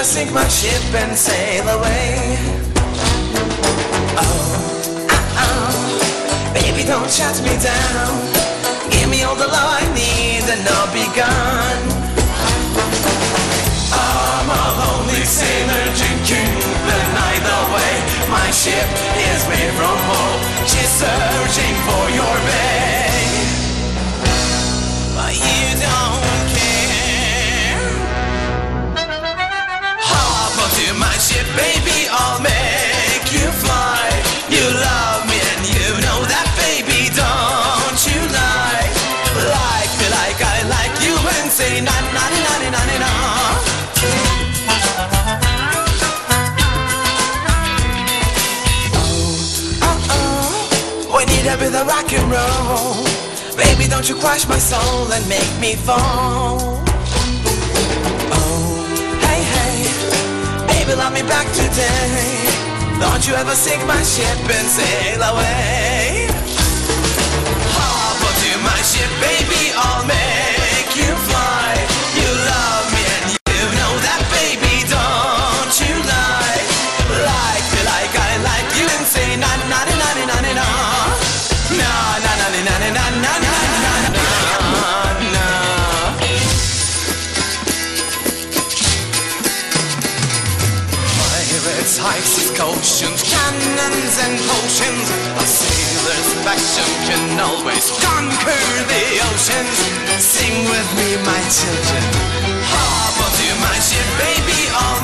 ever sink my ship and sail away? Baby, don't shut me down. Give me all the love I need and I'll be gone. I'm a lonely sailor drinking the night away. My ship is away from home. She's searching for your bay. But you don't care. Hop onto my ship, baby, I'll make you fly. You love me and you know that, baby, don't you lie. Like me like I like you and say na na na na na na. We need a bit of rock and roll. Baby, don't you crush my soul and make me fall. Oh, hey, hey, baby, love me back today. Don't you ever sink my ship and sail away. Hop onto my ship, baby, I'll make you fly. You love me and you know that, baby, don't you lie. Like me like I like you and say na na na na na na na. Na na na na na na na na na na. Pirates, heists, oceans, cannons and potions. A sailor's passion can always conquer the oceans. Sing with me, my children. Hop onto my ship, baby, all